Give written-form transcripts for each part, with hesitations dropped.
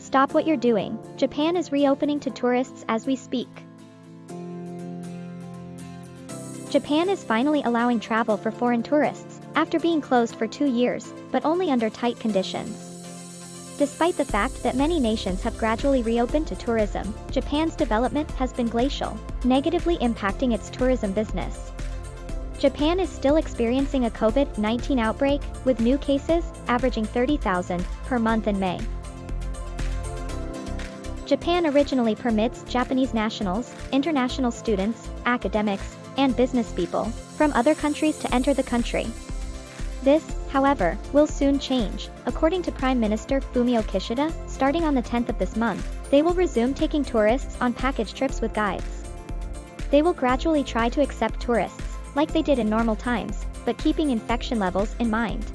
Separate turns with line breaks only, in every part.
Stop what you're doing. Japan is reopening to tourists as we speak. Japan is finally allowing travel for foreign tourists, after being closed for 2 years, but only under tight conditions. Despite the fact that many nations have gradually reopened to tourism, Japan's development has been glacial, negatively impacting its tourism business. Japan is still experiencing a COVID-19 outbreak, with new cases averaging 30,000 per month in May. Japan originally permits Japanese nationals, international students, academics, and business people from other countries to enter the country. This, however, will soon change. According to Prime Minister Fumio Kishida, starting on the 10th of this month, they will resume taking tourists on package trips with guides. They will gradually try to accept tourists, like they did in normal times, but keeping infection levels in mind.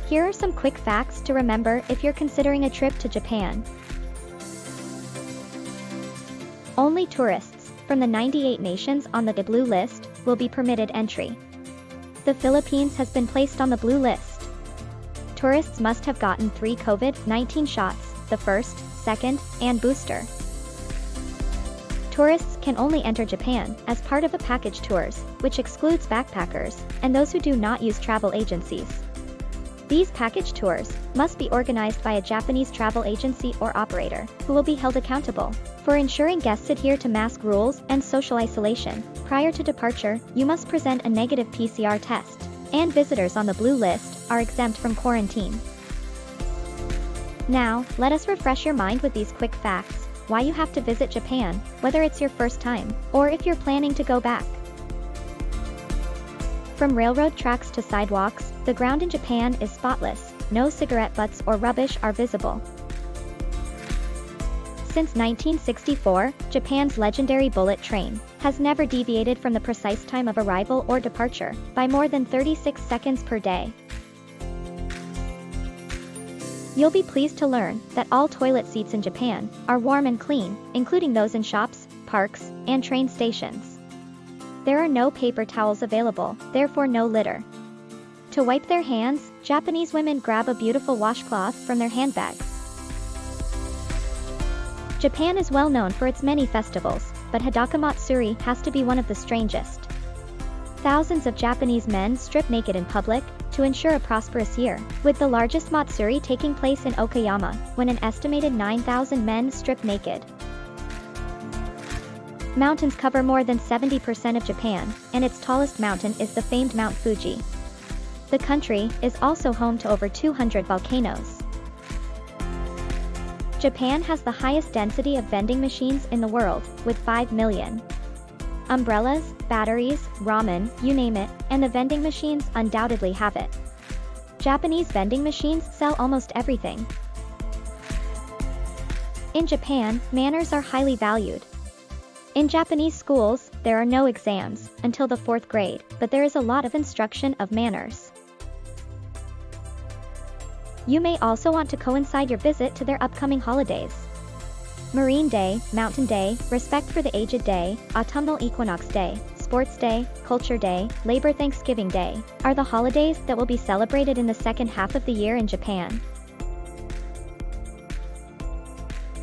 Here are some quick facts to remember if you're considering a trip to Japan. Only tourists from the 98 nations on the blue list will be permitted entry. The Philippines has been placed on the blue list. Tourists must have gotten 3 COVID-19 shots, the first, second, and booster. Tourists can only enter Japan as part of a package tours, which excludes backpackers and those who do not use travel agencies. These package tours must be organized by a Japanese travel agency or operator, who will be held accountable for ensuring guests adhere to mask rules and social isolation. Prior to departure, you must present a negative PCR test, and visitors on the blue list are exempt from quarantine. Now, let us refresh your mind with these quick facts: why you have to visit Japan, whether it's your first time, or if you're planning to go back. From railroad tracks to sidewalks, the ground in Japan is spotless, no cigarette butts or rubbish are visible. Since 1964, Japan's legendary bullet train has never deviated from the precise time of arrival or departure by more than 36 seconds per day. You'll be pleased to learn that all toilet seats in Japan are warm and clean, including those in shops, parks, and train stations. There are no paper towels available, therefore no litter. To wipe their hands, Japanese women grab a beautiful washcloth from their handbags. Japan is well known for its many festivals, but Hadaka Matsuri has to be one of the strangest. Thousands of Japanese men strip naked in public to ensure a prosperous year, with the largest Matsuri taking place in Okayama, when an estimated 9,000 men strip naked. Mountains cover more than 70% of Japan, and its tallest mountain is the famed Mount Fuji. The country is also home to over 200 volcanoes. Japan has the highest density of vending machines in the world, with 5 million. Umbrellas, batteries, ramen, you name it, and the vending machines undoubtedly have it. Japanese vending machines sell almost everything. In Japan, manners are highly valued. In Japanese schools, there are no exams until the 4th grade, but there is a lot of instruction of manners. You may also want to coincide your visit to their upcoming holidays. Marine Day, Mountain Day, Respect for the Aged Day, Autumnal Equinox Day, Sports Day, Culture Day, Labor Thanksgiving Day are the holidays that will be celebrated in the second half of the year in Japan.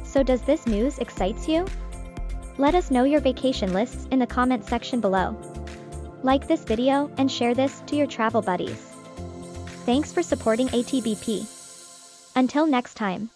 So does this news excite you? Let us know your vacation lists in the comment section below. Like this video and share this to your travel buddies. Thanks for supporting ATBP. Until next time.